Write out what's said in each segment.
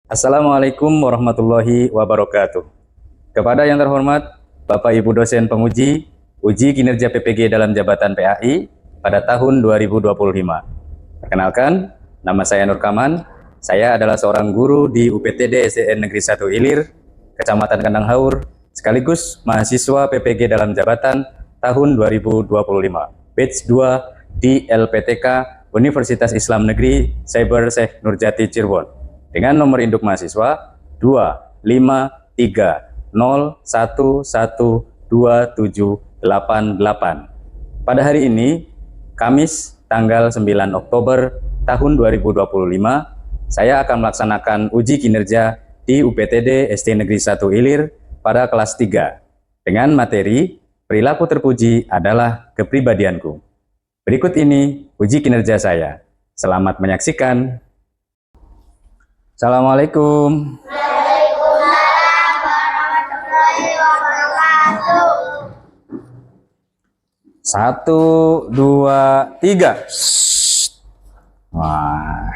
Assalamualaikum warahmatullahi wabarakatuh. Kepada yang terhormat Bapak Ibu dosen penguji uji kinerja PPG dalam jabatan PAI pada tahun 2025. Perkenalkan, nama saya Nur Kaman. Saya adalah seorang guru di UPTD SDN Negeri 1 Ilir, Kecamatan Kandang Haur, sekaligus mahasiswa PPG dalam jabatan tahun 2025, batch 2 di LPTK Universitas Islam Negeri Cyber Syekh Nurjati Cirebon dengan nomor induk mahasiswa 25301127788. Pada hari ini, Kamis tanggal 9 Oktober tahun 2025, saya akan melaksanakan uji kinerja di UPTD SD Negeri 1 Ilir pada kelas 3 dengan materi perilaku terpuji adalah kepribadianku. Berikut ini uji kinerja saya. Selamat menyaksikan. Assalamualaikum. Waalaikumsalam warahmatullahi wabarakatuh. 1, 2, 3. Wah,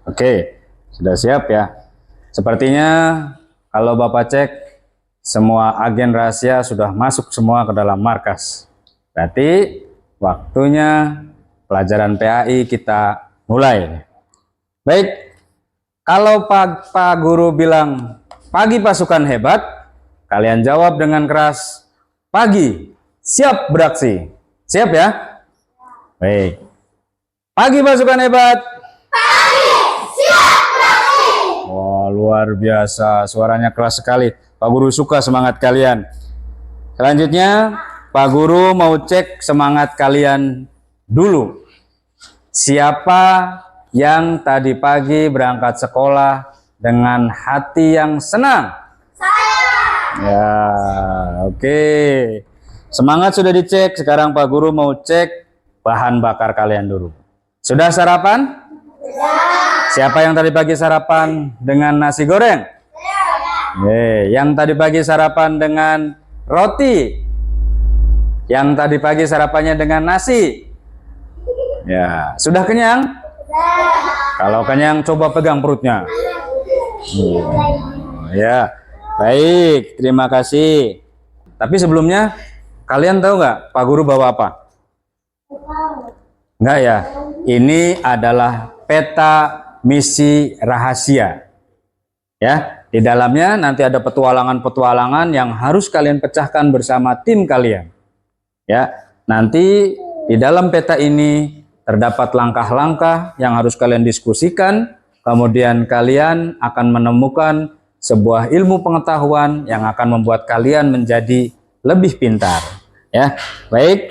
oke, sudah siap ya. Sepertinya kalau Bapak cek, semua agen rahasia sudah masuk semua ke dalam markas. Berarti waktunya pelajaran PAI kita mulai. Baik. Kalau Pak Guru bilang, pagi pasukan hebat, kalian jawab dengan keras, pagi, siap beraksi. Siap ya? Baik. Pagi pasukan hebat. Pagi, siap beraksi. Wah, luar biasa. Suaranya keras sekali. Pak Guru suka semangat kalian. Selanjutnya, Pak Guru mau cek semangat kalian dulu. Siapa yang tadi pagi berangkat sekolah dengan hati yang senang? Saya. Ya, oke. Semangat sudah dicek, sekarang Pak Guru mau cek bahan bakar kalian dulu. Sudah sarapan? Sudah. Siapa yang tadi pagi sarapan dengan nasi goreng? Yang tadi pagi sarapan dengan roti? Yang tadi pagi sarapannya dengan nasi? Ya, sudah kenyang? Kalau kenyang, coba pegang perutnya. Ya, baik. Terima kasih. Tapi sebelumnya, kalian tahu nggak Pak Guru bawa apa? Nggak ya? Ini adalah peta misi rahasia. Ya, di dalamnya nanti ada petualangan-petualangan yang harus kalian pecahkan bersama tim kalian. Ya, nanti di dalam peta ini terdapat langkah-langkah yang harus kalian diskusikan, kemudian kalian akan menemukan sebuah ilmu pengetahuan yang akan membuat kalian menjadi lebih pintar. Ya, baik.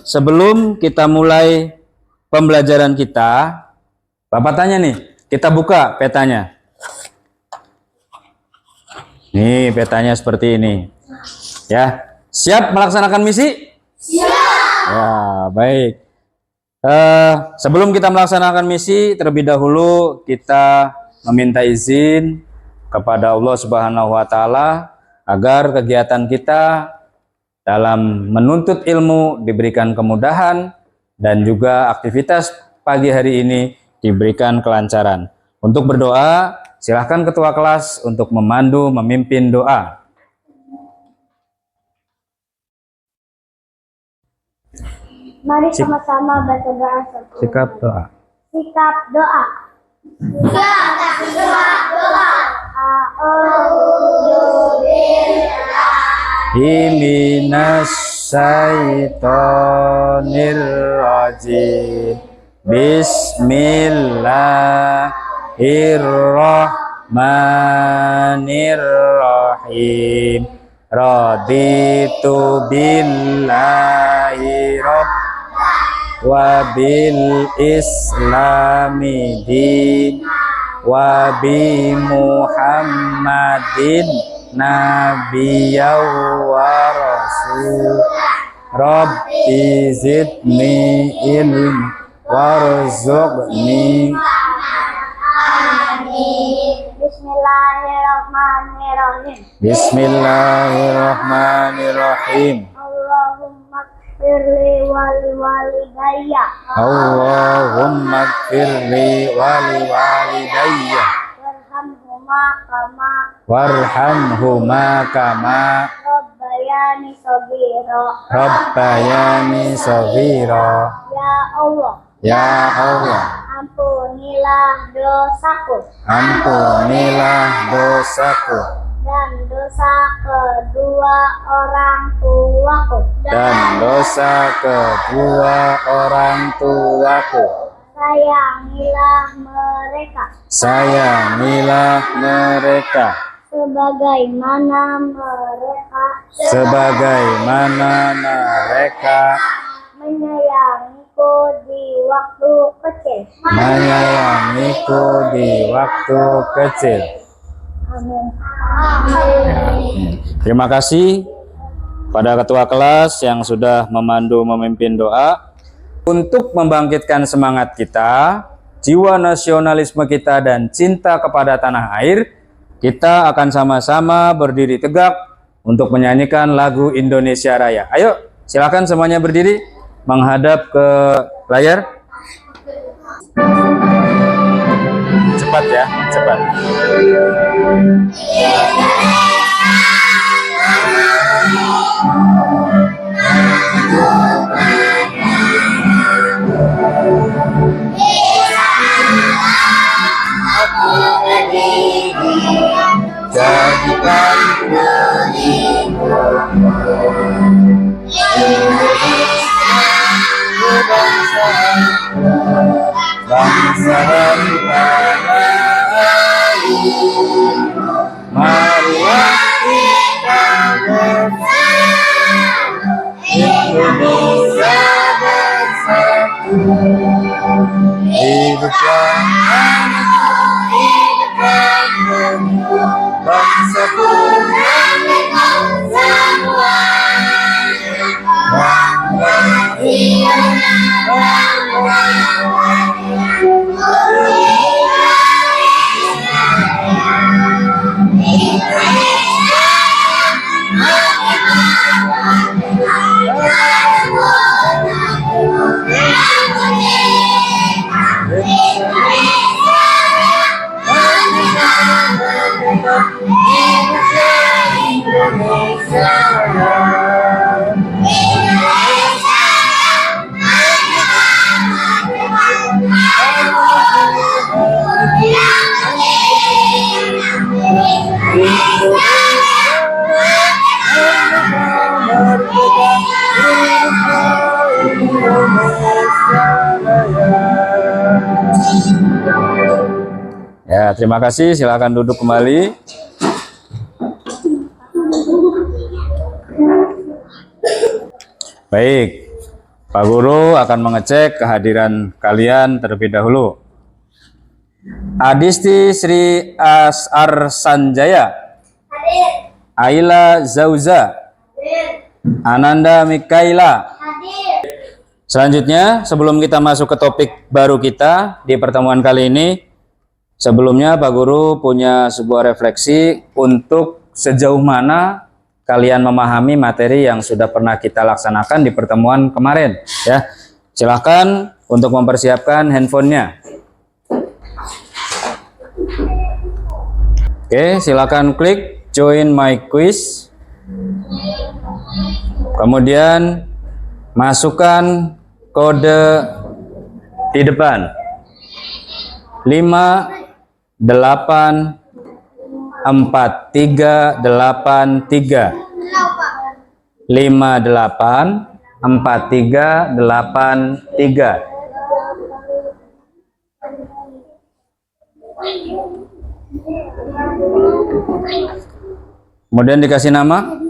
Sebelum kita mulai pembelajaran kita, Bapak tanya nih, kita buka petanya. Nih petanya seperti ini. Ya, siap melaksanakan misi? Siap. Ya, baik. Sebelum kita melaksanakan misi, terlebih dahulu kita meminta izin kepada Allah Subhanahu wa Ta'ala agar kegiatan kita dalam menuntut ilmu diberikan kemudahan dan juga aktivitas pagi hari ini diberikan kelancaran. Untuk berdoa, silahkan ketua kelas untuk memandu memimpin doa. Mari sama-sama baca doa. Sikap doa. Sikap doa. Sikap doa. Minas syaitonir rajim. Bismillahirrahmanirrahim. Raditu billahi rabb wa bil islami din wa bi muhammadin nabiyyan wa rasul. Rabbi zidni ilm warzuqni. Bismillahirrahmanirrahim. Bismillahirrahmanirrahim. Allahumma ighfirli wali walidayya. Allahumma ighfirli wali walidayya. Warhamhuma kama warhamhuma kama rabbayani shaghira. rabbayani shaghira. Ya Allah, Ya Allah, ampunilah dosaku ampunilah dosaku dan dosa kedua orang tuaku. dan dosa kedua orang tuaku. Sayangilah mereka Sayangilah mereka sebagaimana mereka menyayangiku di waktu kecil. menyayangiku di waktu kecil. Amin. Terima kasih pada ketua kelas yang sudah memandu memimpin doa. Untuk membangkitkan semangat kita, jiwa nasionalisme kita dan cinta kepada tanah air, kita akan sama-sama berdiri tegak untuk menyanyikan lagu Indonesia Raya. Ayo, silakan semuanya berdiri menghadap ke layar. Cepat ya, cepat. Jadikan bangsa dan tanah air, marilah kita bersatu, Indonesia bersatu. Hiduplah bangsaku yang semua. Ya, terima kasih. Silakan duduk kembali. Baik, Pak Guru akan mengecek kehadiran kalian terlebih dahulu. Adisti Sri Asar Sanjaya, Aila Zauza, Ananda Mikaila. Selanjutnya, sebelum kita masuk ke topik baru kita di pertemuan kali ini, sebelumnya Pak Guru punya sebuah refleksi untuk sejauh mana kalian memahami materi yang sudah pernah kita laksanakan di pertemuan kemarin. Ya, silahkan untuk mempersiapkan handphonenya. Oke, silakan klik join my quiz. Kemudian masukkan kode di depan 584383 584383. Kemudian dikasih nama,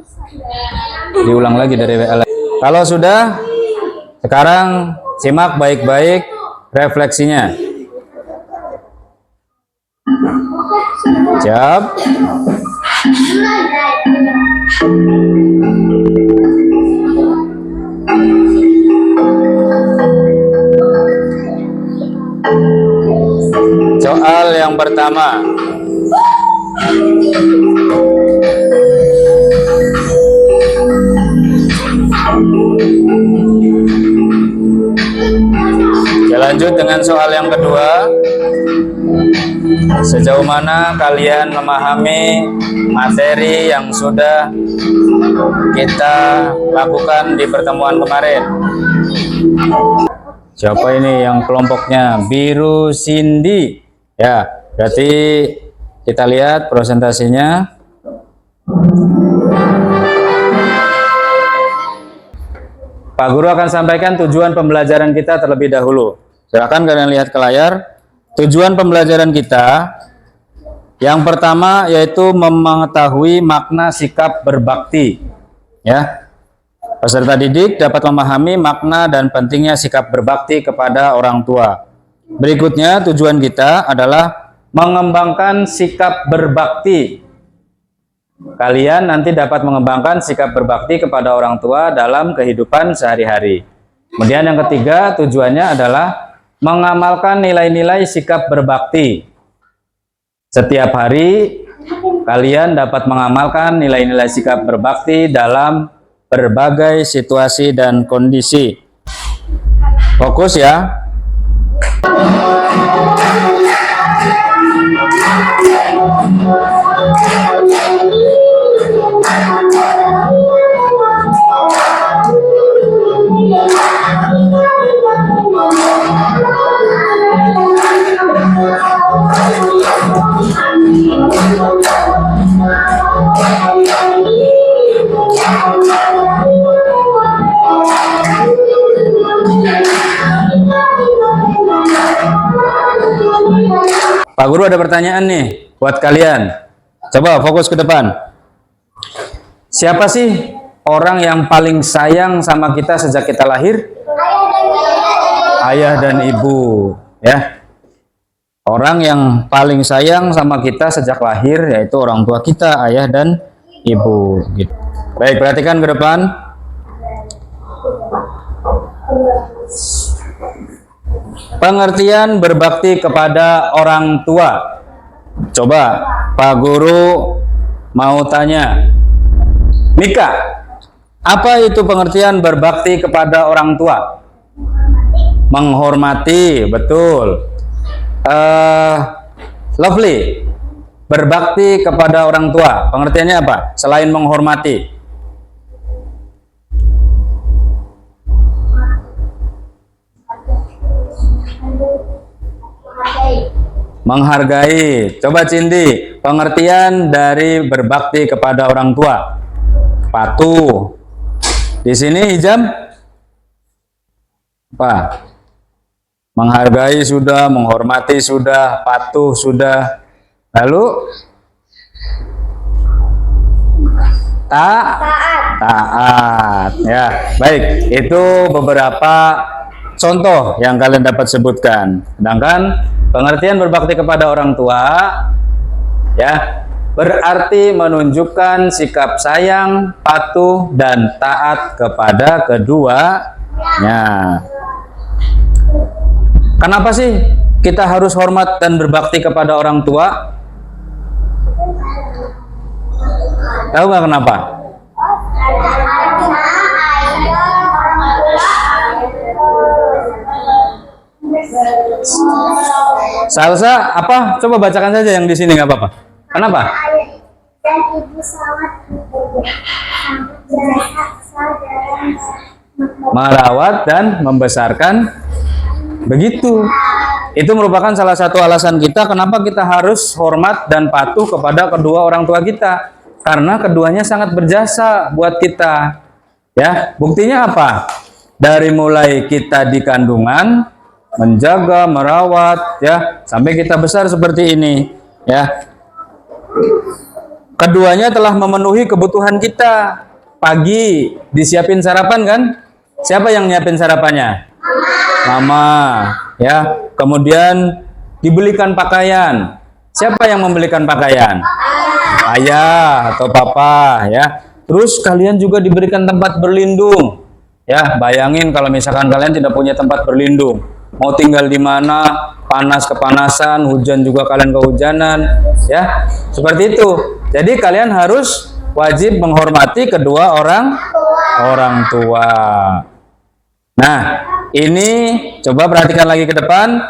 diulang lagi dari WA. Kalau sudah, sekarang simak baik-baik refleksinya. Siap? Soal yang pertama. Lanjut dengan soal yang kedua. Sejauh mana kalian memahami materi yang sudah kita lakukan di pertemuan kemarin? Siapa ini yang kelompoknya biru Cindy? Ya, berarti kita lihat presentasinya. Pak Guru akan sampaikan tujuan pembelajaran kita terlebih dahulu. Silakan kalian lihat ke layar. Tujuan pembelajaran kita yang pertama yaitu mengetahui makna sikap berbakti. Ya, peserta didik dapat memahami makna dan pentingnya sikap berbakti kepada orang tua. Berikutnya tujuan kita adalah mengembangkan sikap berbakti. Kalian nanti dapat mengembangkan sikap berbakti kepada orang tua dalam kehidupan sehari-hari. Kemudian yang ketiga tujuannya adalah mengamalkan nilai-nilai sikap berbakti. Setiap hari kalian dapat mengamalkan nilai-nilai sikap berbakti dalam berbagai situasi dan kondisi. Fokus ya. Pak Guru ada pertanyaan nih buat kalian. Coba fokus ke depan. Siapa sih orang yang paling sayang sama kita sejak kita lahir? Ayah dan ibu, ya. Orang yang paling sayang sama kita sejak lahir yaitu orang tua kita, ayah dan ibu. Gitu. Baik, perhatikan ke depan. Pengertian berbakti kepada orang tua. Coba Pak Guru mau tanya, Mika, apa itu pengertian berbakti kepada orang tua? Menghormati, betul. Lovely, berbakti kepada orang tua, pengertiannya apa? Selain menghormati. Menghargai. Coba Cindy, pengertian dari berbakti kepada orang tua. Patuh. Di sini Hijam apa? Menghargai sudah, menghormati sudah, patuh sudah. Lalu taat. Ya, baik. Itu beberapa contoh yang kalian dapat sebutkan. Sedangkan pengertian berbakti kepada orang tua, ya, berarti menunjukkan sikap sayang, patuh, dan taat kepada keduanya. Kenapa sih kita harus hormat dan berbakti kepada orang tua? Tahu nggak kenapa? Salsa apa? Coba bacakan saja yang di sini, nggak apa-apa. Kenapa? Dan ibu sangat Merawat dan membesarkan, begitu. Itu merupakan salah satu alasan kita kenapa kita harus hormat dan patuh kepada kedua orang tua kita, karena keduanya sangat berjasa buat kita. Ya, buktinya apa? Dari mulai kita di kandungan, menjaga, merawat, ya, sampai kita besar seperti ini, ya. Keduanya telah memenuhi kebutuhan kita. Pagi disiapin sarapan kan? Siapa yang nyiapin sarapannya? Mama, ya. Kemudian dibelikan pakaian. Siapa yang membelikan pakaian? Ayah atau papa, ya. Terus kalian juga diberikan tempat berlindung. Ya, bayangin kalau misalkan kalian tidak punya tempat berlindung. Mau tinggal di mana, panas kepanasan, hujan juga kalian kehujanan, ya. Seperti itu. Jadi kalian harus wajib menghormati kedua orang tua. Nah, ini coba perhatikan lagi ke depan.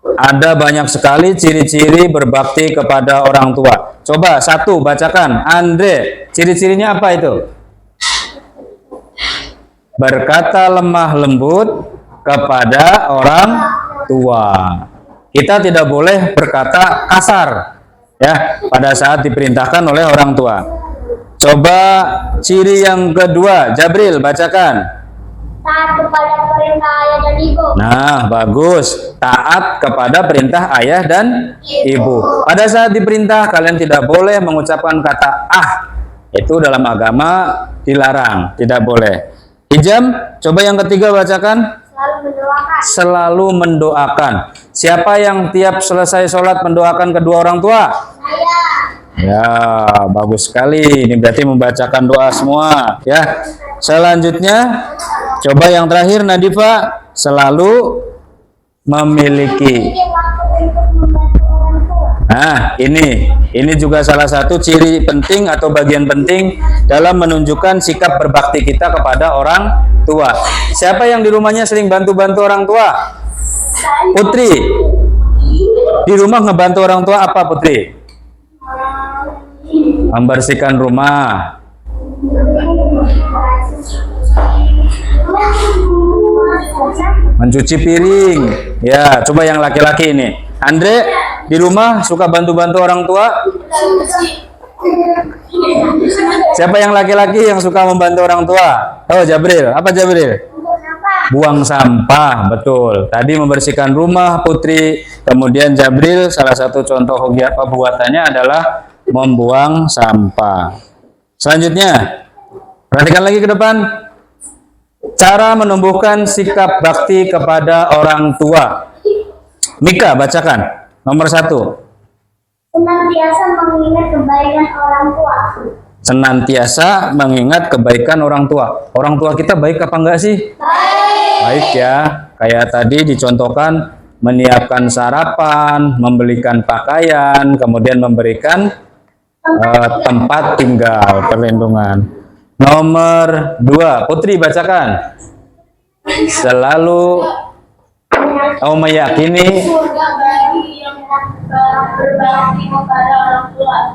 Ada banyak sekali ciri-ciri berbakti kepada orang tua. Coba satu bacakan, Andre. Ciri-cirinya apa itu? Berkata lemah lembut kepada orang tua. Kita tidak boleh berkata kasar ya pada saat diperintahkan oleh orang tua. Coba ciri yang kedua, Jabril bacakan. Taat kepada perintah ayah dan ibu. Nah, bagus. Taat kepada perintah ayah dan ibu. Pada saat diperintah, kalian tidak boleh mengucapkan kata ah. Itu dalam agama dilarang, tidak boleh. Hijam, coba yang ketiga bacakan. Selalu mendoakan. Selalu mendoakan. Siapa yang tiap selesai sholat mendoakan kedua orang tua? Saya. Ya, bagus sekali. Ini berarti membacakan doa semua. Ya. Selanjutnya, coba yang terakhir Nadifa, selalu memiliki. Ini waktu untuk membantu orang tua. Nah, ini juga salah satu ciri penting atau bagian penting dalam menunjukkan sikap berbakti kita kepada orang tua. Siapa yang di rumahnya sering bantu-bantu orang tua? Putri. Di rumah ngebantu orang tua apa, Putri? Membersihkan rumah. Mencuci piring. Ya, coba yang laki-laki ini. Andre, di rumah suka bantu-bantu orang tua? Siapa yang laki-laki yang suka membantu orang tua? Oh, Jabril. Apa Jabril? Buang sampah, betul. Tadi membersihkan rumah Putri, kemudian Jabril salah satu contoh kegiatan perbuatannya adalah membuang sampah. Selanjutnya, perhatikan lagi ke depan. Cara menumbuhkan sikap bakti kepada orang tua. Mika, bacakan. Nomor 1. Senantiasa mengingat kebaikan orang tua. Senantiasa mengingat kebaikan orang tua. Orang tua kita baik apa enggak sih? Baik ya. Kayak tadi dicontohkan menyiapkan sarapan, membelikan pakaian, kemudian memberikan tempat tinggal, perlindungan. Nomor 2, Putri bacakan. Selalu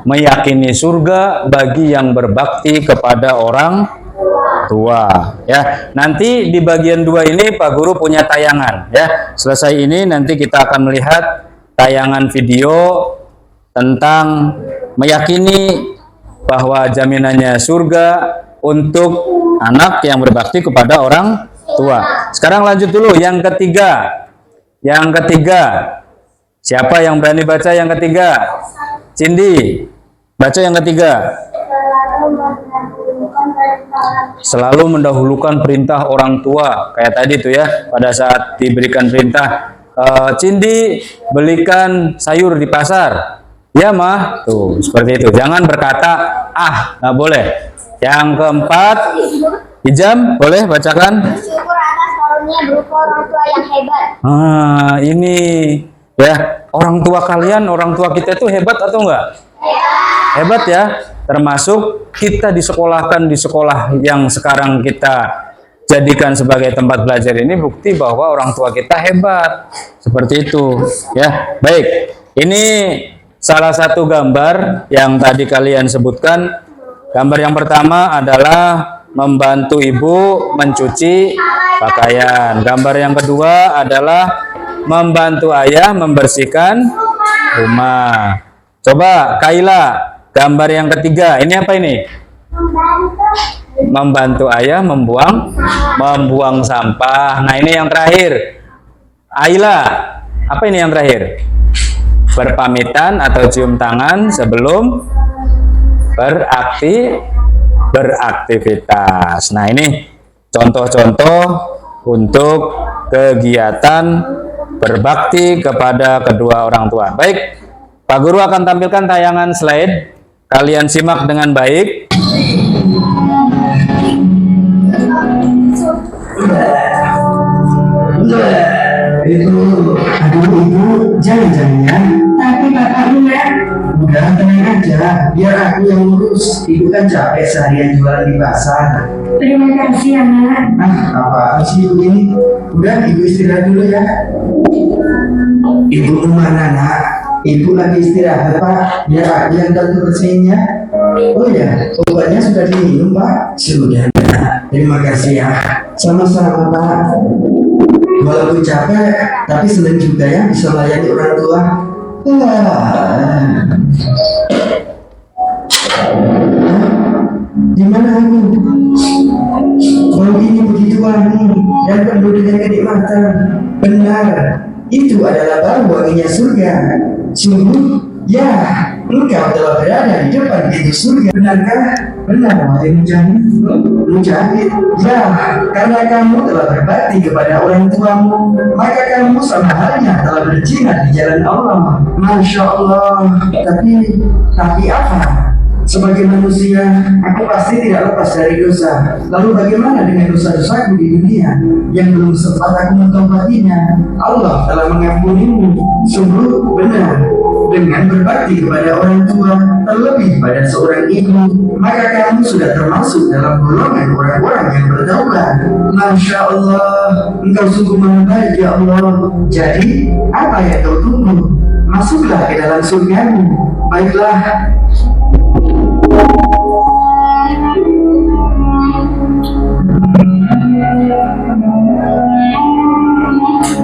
meyakini surga bagi yang berbakti kepada orang tua. Ya, nanti di bagian 2 ini Pak Guru punya tayangan. Ya, selesai ini nanti kita akan melihat tayangan video tentang meyakini bahwa jaminannya surga untuk anak yang berbakti kepada orang tua. Sekarang lanjut dulu yang ketiga. Yang ketiga, siapa yang berani baca yang ketiga? Cindi, baca yang ketiga. Selalu mendahulukan perintah orang tua. Kayak tadi tuh ya, pada saat diberikan perintah, Cindi belikan sayur di pasar. Ya mah, tuh seperti itu. Jangan berkata ah, nggak boleh. Yang keempat, Hijam, boleh bacakan? Bersyukur atas karunia berupa orang tua yang hebat. Ini ya, orang tua kalian, orang tua kita itu hebat atau enggak? Hebat ya, termasuk kita disekolahkan di sekolah yang sekarang kita jadikan sebagai tempat belajar ini bukti bahwa orang tua kita hebat. Seperti itu ya. Baik, ini salah satu gambar yang tadi kalian sebutkan. Gambar yang pertama adalah membantu ibu mencuci pakaian. Gambar yang kedua adalah membantu ayah membersihkan rumah. Coba Kaila, gambar yang ketiga. Ini apa ini? Membantu ayah membuang sampah. Nah, ini yang terakhir. Aila, apa ini yang terakhir? Berpamitan atau cium tangan sebelum beraktivitas. Nah, ini contoh-contoh untuk kegiatan berbakti kepada kedua orang tua. Baik, Pak Guru akan tampilkan tayangan slide. Kalian simak dengan baik. Itu, aduh ibu, jangan-jangan, tapi bapaknya udah tenang aja. aja, biar aku yang ngurus. Ibu kan capek seharian jualan di pasar. Terima kasih anak. Nah, apaan sih ibu ini? Udah, ibu istirahat dulu ya. Ibu kemana nak? Ibu lagi istirahat pak, biar aku yang bantu bersihinnya. Oh ya, obatnya sudah diminum pak? Sudah nak, terima kasih ya. Sama-sama pak. Walaupun capek, tapi senang juga ya bisa melayani orang tua. Di mana aku? Bau ini begitu wangi dan penuh dengan kenikmatan. Benar, itu adalah bau wanginya surga. Sungguh, ya, engkau telah berada di depan pintu surga. Benarkah? Benar, wahai Mujahid. Mujahid, ya, karena kamu telah berbakti kepada orang tuamu, maka kamu sama halnya telah berjihad di jalan Allah. Masya Allah. Tapi apa? Sebagai manusia, aku pasti tidak lepas dari dosa. Lalu bagaimana dengan dosa-dosaku di dunia yang belum sempat aku mentombatinya? Allah telah mengampunimu. Sungguh benar, dengan berbakti kepada orang tua, terlebih pada seorang ibu, maka kamu sudah termasuk dalam golongan orang-orang yang bertaubat. Masya Allah, engkau sungguh maha baik ya Allah. Jadi, apa yang kau tunggu? Masuklah ke dalam surgamu. Baiklah.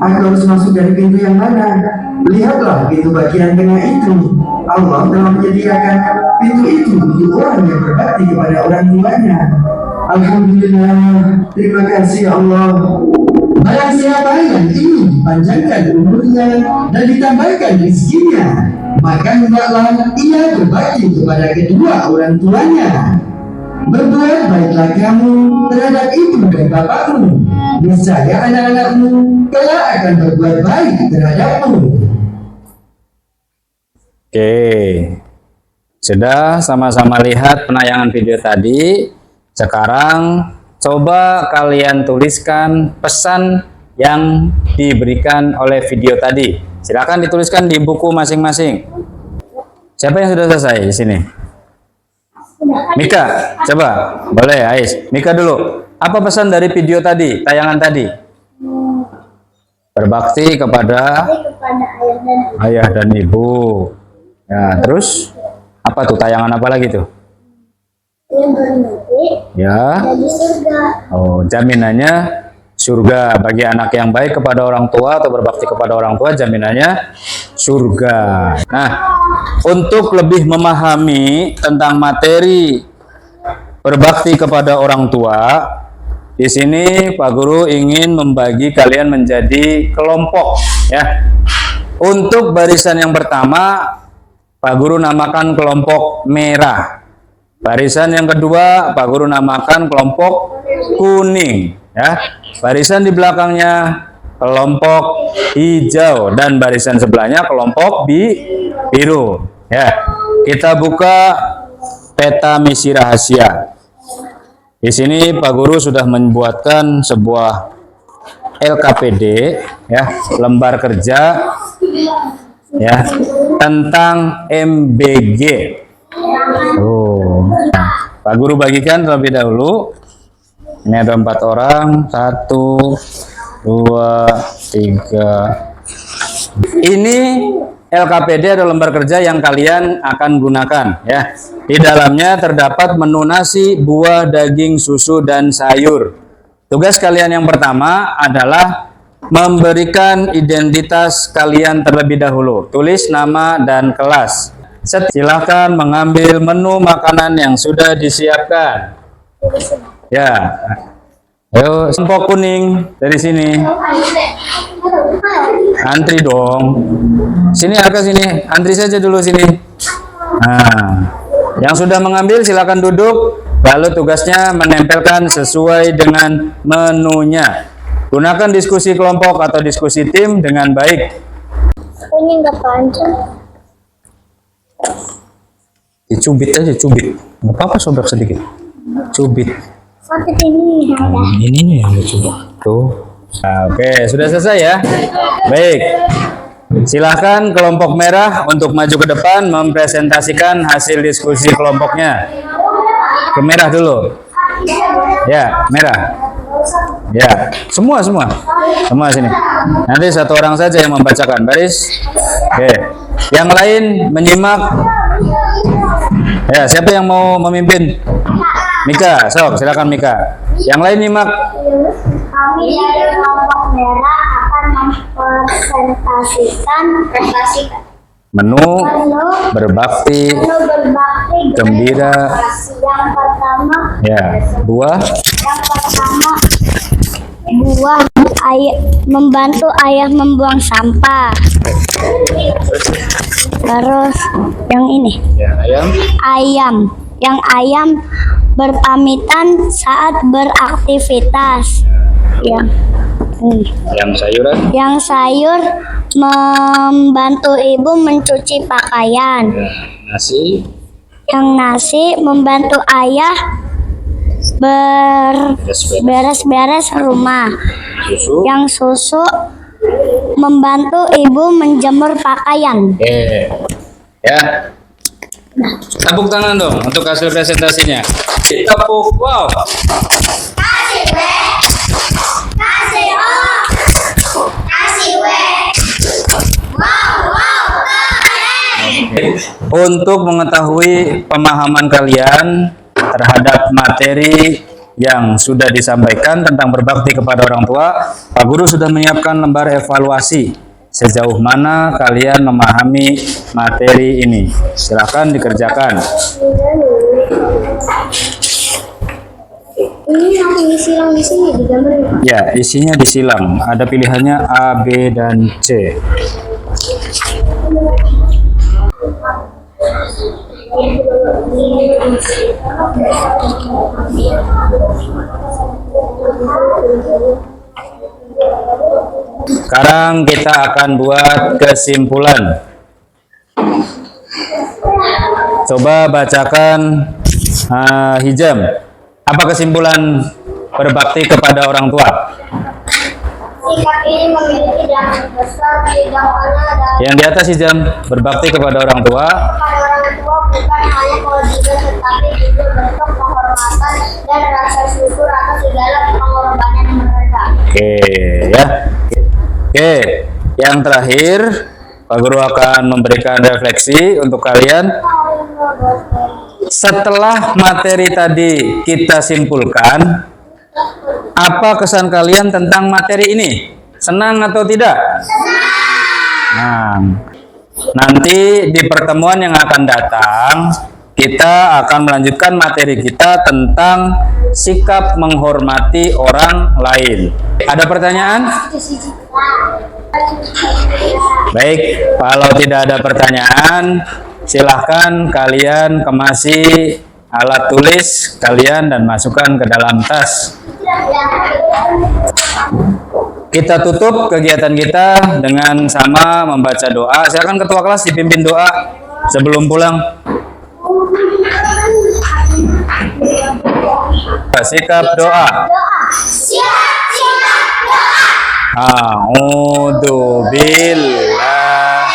Aku harus masuk dari pintu yang mana? Lihatlah pintu bagian tengah itu. Allah telah menyediakan pintu itu untuk orang yang berbakti kepada orang tuanya. Alhamdulillah, terima kasih ya Allah. Barang siapa yang ingin dipanjangkan umurnya dan ditambahkan rezekinya, maka hendaklah ia berbakti kepada kedua orang tuanya. Berbuat baiklah kamu terhadap ibu dan bapakmu, niscaya anak-anakmu kelak akan berbuat baik terhadapmu. Oke, sudah sama-sama lihat penayangan video tadi. Sekarang coba kalian tuliskan pesan yang diberikan oleh video tadi. Silakan dituliskan di buku masing-masing. Siapa yang sudah selesai di sini? Mika, coba. Boleh, Ais. Mika dulu. Apa pesan dari video tadi, tayangan tadi? Berbakti kepada ayah dan ibu. Ya, terus apa tuh tayangan apa lagi tuh? Yang bermimpi Ya. jadi surga. Oh, jaminannya surga bagi anak yang baik kepada orang tua atau berbakti kepada orang tua, jaminannya surga. Nah, untuk lebih memahami tentang materi berbakti kepada orang tua, di sini Pak Guru ingin membagi kalian menjadi kelompok ya. Untuk barisan yang pertama, Pak Guru namakan kelompok merah. Barisan yang kedua, Pak Guru namakan kelompok kuning ya. Barisan di belakangnya kelompok hijau dan barisan sebelahnya kelompok biru ya. Kita buka peta misi rahasia. Di sini Pak Guru sudah membuatkan sebuah LKPD ya, lembar kerja ya tentang MBG. Oh, nah, Pak Guru bagikan terlebih dahulu. Ini ada 4 orang, 1, 2, 3. Ini LKPD adalah lembar kerja yang kalian akan gunakan ya. Di dalamnya terdapat menu nasi, buah, daging, susu, dan sayur. Tugas kalian yang pertama adalah memberikan identitas kalian terlebih dahulu. Tulis nama dan kelas. Silahkan mengambil menu makanan yang sudah disiapkan. Ya, ayo kelompok kuning dari sini. Antri dong. Sini Arka sini, antri saja dulu sini. Nah, yang sudah mengambil silakan duduk. Lalu tugasnya menempelkan sesuai dengan menunya. Gunakan diskusi kelompok atau diskusi tim dengan baik. Ini nggak panjang. Dicubit aja, cubit. Nggak apa-apa, sobek sedikit. Cubit. Sakit ini ada. Ini yang lucu. Tuh. Nah, oke, sudah selesai ya. Baik. Silahkan kelompok merah untuk maju ke depan mempresentasikan hasil diskusi kelompoknya. Ke merah dulu. Ya, merah. Ya, semua sini. Nanti satu orang saja yang membacakan. Baris. Oke. Yang lain menyimak. Ya, siapa yang mau memimpin? Mika, sok, silakan Mika. Yang lain nyimak. Kami dari kelompok merah akan mempresentasikan Menu berbakti, gembira. Yang pertama, Ya, buah. buah ayah, membantu ayah membuang sampah. Terus yang ini, Ya, ayam. ayam berpamitan saat beraktivitas. Ayam sayuran. Yang sayur membantu ibu mencuci pakaian. Ya, nasi. Yang nasi membantu ayah beres-beres rumah. Susu. Yang susu membantu ibu menjemur pakaian. Oke. Ya. Tepuk tangan dong untuk hasil presentasinya. Tepuk, wow. Untuk mengetahui pemahaman kalian terhadap materi yang sudah disampaikan tentang berbakti kepada orang tua, Pak Guru sudah menyiapkan lembar evaluasi sejauh mana kalian memahami materi ini. Silakan dikerjakan. Ini langsung disilang di sini digambar. Ya, isinya disilang. Ada pilihannya A, B, dan C. Sekarang kita akan buat kesimpulan. Coba bacakan Hijam. Apa kesimpulan berbakti kepada orang tua? Sikap ini memiliki dampak besar bidang mana dan Yang di atas Hijam, berbakti kepada orang tua. kepada orang tua bukan hanya kewajiban tetapi juga bentuk penghormatan dan rasa syukur atas segala pengorbanan mereka. Oke, ya. Oke, yang terakhir Pak Guru akan memberikan refleksi untuk kalian. Setelah materi tadi kita simpulkan, apa kesan kalian tentang materi ini? Senang atau tidak? Senang. Nanti di pertemuan yang akan datang, kita akan melanjutkan materi kita tentang sikap menghormati orang lain. Ada pertanyaan? Baik, kalau tidak ada pertanyaan, silahkan kalian kemasi alat tulis kalian dan masukkan ke dalam tas. Kita tutup kegiatan kita dengan sama membaca doa. Silakan ketua kelas dipimpin doa sebelum pulang. Sikap doa. A'udzu billah.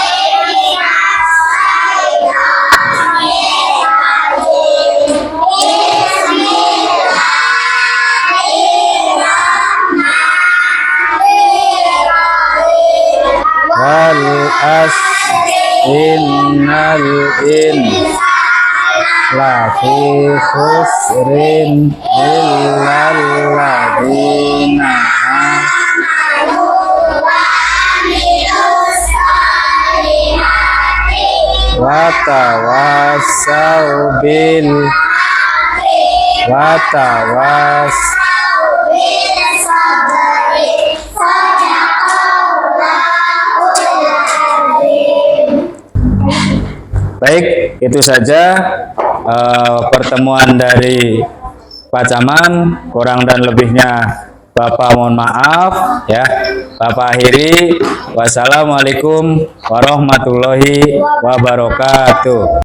Wal as innal lafi khusrin illal ladina watawasau bil Baik, itu saja pertemuan dari Pak Caman. Kurang dan lebihnya Bapak mohon maaf ya. Bapak akhiri. Wassalamualaikum warahmatullahi wabarakatuh.